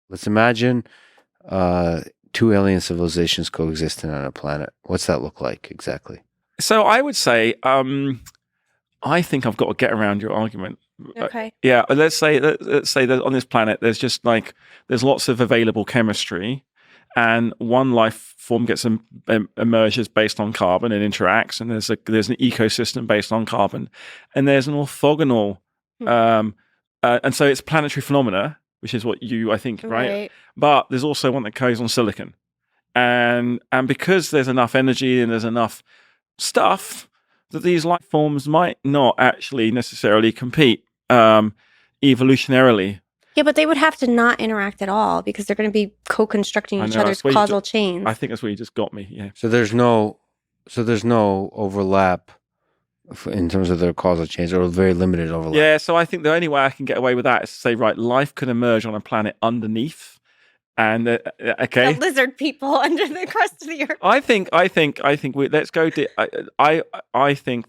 Let's imagine two alien civilizations coexisting on a planet. What's that look like exactly? So I would say, I think I've got to get around your argument. Okay. Yeah, let's say that on this planet there's just like there's lots of available chemistry, and one life form gets emerges based on carbon and interacts, and there's an ecosystem based on carbon, and there's an orthogonal, and so it's planetary phenomena, which is what I think, right? But there's also one that goes on silicon, and because there's enough energy and there's enough stuff that these life forms might not actually necessarily compete evolutionarily. Yeah, but they would have to not interact at all because they're going to be co-constructing each other's causal chains. I think that's where you just got me. Yeah. So there's no overlap in terms of their causal chains, or very limited overlap. Yeah. So I think the only way I can get away with that is to say, right, life could emerge on a planet underneath. And okay, the lizard people under the crust of the earth. I think let's go. I think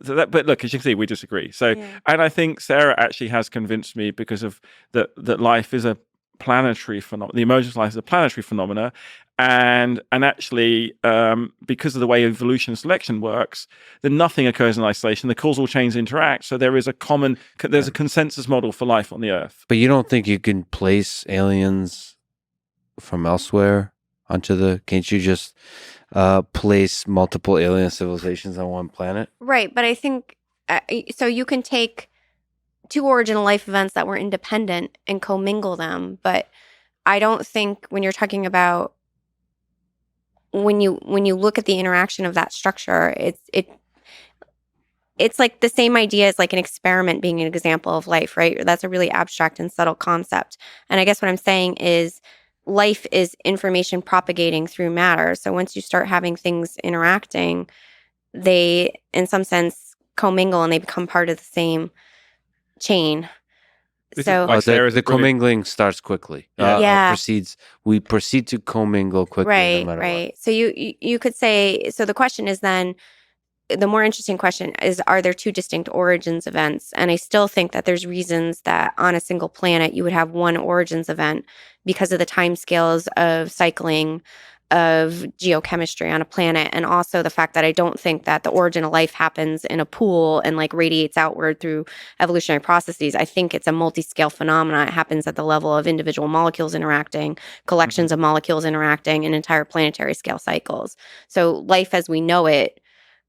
that, but look, as you can see, we disagree. So, and I think Sarah actually has convinced me because of that life is a planetary phenomenon. The emergence of life is a planetary phenomena, and actually, because of the way evolution and selection works, then nothing occurs in isolation. The causal chains interact, so there's a consensus model for life on the Earth. But you don't think you can place aliens from elsewhere can't you just place multiple alien civilizations on one planet? Right, but I think so you can take two origin life events that were independent and commingle them, but I don't think when you're talking about when you look at the interaction of that structure, it's like the same idea as like an experiment being an example of life, right? That's a really abstract and subtle concept. And I guess what I'm saying is life is information propagating through matter. So once you start having things interacting, they, in some sense, commingle and they become part of the same chain. The commingling starts quickly. We proceed to commingle quickly. Right, no matter right. what. So you could say, so the question is then, the more interesting question is, are there two distinct origins events? And I still think that there's reasons that on a single planet you would have one origins event because of the timescales of cycling of geochemistry on a planet, and also the fact that I don't think that the origin of life happens in a pool and like radiates outward through evolutionary processes. I think it's a multi-scale phenomena. It happens at the level of individual molecules interacting, collections of molecules interacting, and entire planetary scale cycles. So life as we know it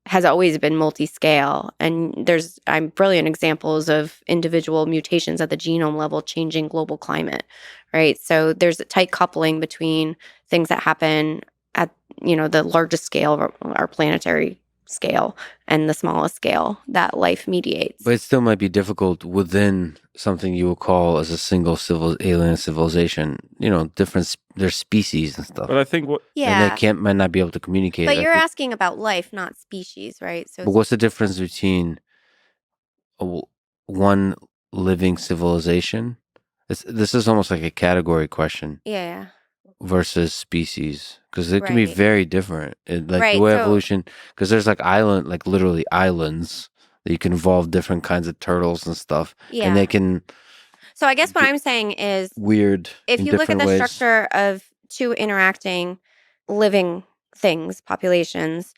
has always been multi-scale, and there's brilliant examples of individual mutations at the genome level changing global climate, right? So there's a tight coupling between things that happen at the largest scale of our planetary scale and the smallest scale that life mediates. But it still might be difficult within something you would call as a single alien civilization. There's species and stuff. But I think and they might not be able to communicate. But you're asking about life, not species, right? So, but what's the difference between one living civilization? This is almost like a category question. Yeah. Versus species, because it can be very different. The way evolution, because there's literally islands that you can evolve different kinds of turtles and stuff, and they can. So I guess what I'm saying is weird. If you look at the structure of two interacting living things, populations,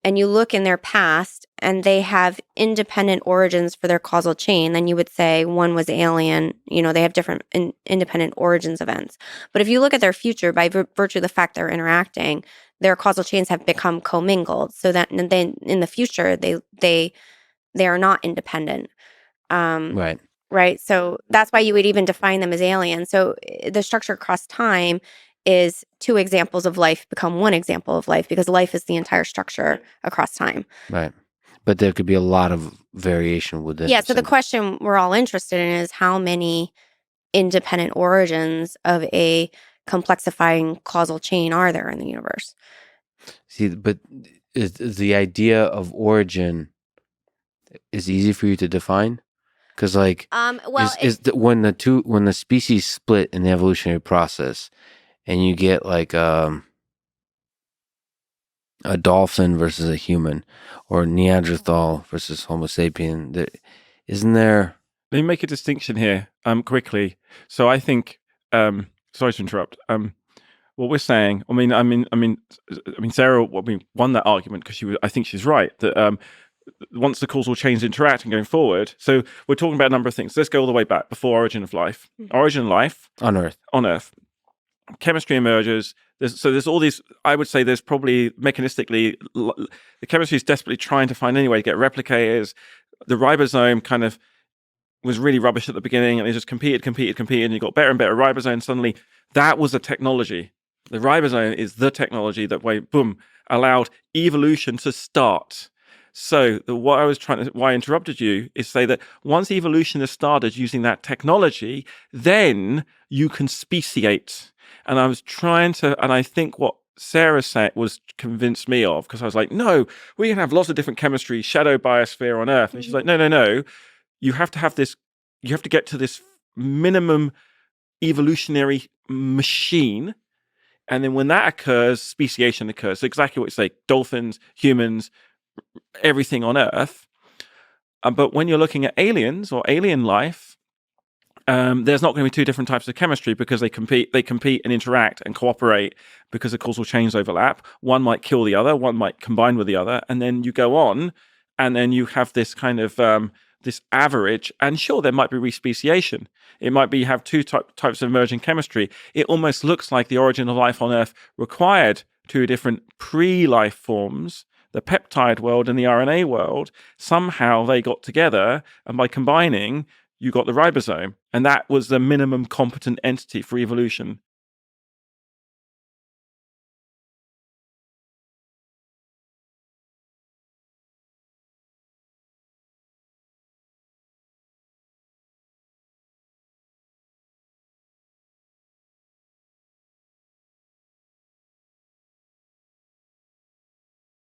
and you look in their past and they have independent origins for their causal chain, then you would say one was alien, they have different independent origins events. But if you look at their future, by virtue of the fact they're interacting, their causal chains have become commingled. So that then in the future, they are not independent. Right. Right. So that's why you would even define them as aliens. So the structure across time is two examples of life become one example of life, because life is the entire structure across time. Right. But there could be a lot of variation within. Yeah. So the question we're all interested in is how many independent origins of a complexifying causal chain are there in the universe? See, but is the idea of origin is easy for you to define? Because when the species split in the evolutionary process, and you get like a dolphin versus a human, or Neanderthal versus Homo sapien, isn't there? Let me make a distinction here quickly. So I think, so sorry to interrupt. What we're saying, I mean, Sarah, won that argument because I think she's right that once the causal chains interact and going forward. So we're talking about a number of things. Let's go all the way back before origin of life. Origin of life on Earth. Chemistry emerges. There's all these. I would say there's probably mechanistically the chemistry is desperately trying to find any way to get replicators. The ribosome kind of was really rubbish at the beginning, and it just competed, and you got better and better ribosome. Suddenly, that was the technology. The ribosome is the technology that allowed evolution to start. So why I interrupted you is say that once evolution has started using that technology, then you can speciate. And I was trying to, and I think what Sarah said was convinced me of, because I was like, no, we can have lots of different chemistry, shadow biosphere on Earth. And she's like, no. You have to have this, you have to get to this minimum evolutionary machine. And then when that occurs, speciation occurs. So exactly what you say, dolphins, humans, everything on Earth. But when you're looking at aliens or alien life, there's not going to be two different types of chemistry because they compete and interact and cooperate because the causal chains overlap. One might kill the other, one might combine with the other, and then you go on, and then you have this kind of this average. And sure, there might be respeciation. It might be you have two types of emerging chemistry. It almost looks like the origin of life on Earth required two different pre-life forms, the peptide world and the RNA world. Somehow they got together, and by combining, you got the ribosome. And that was the minimum competent entity for evolution.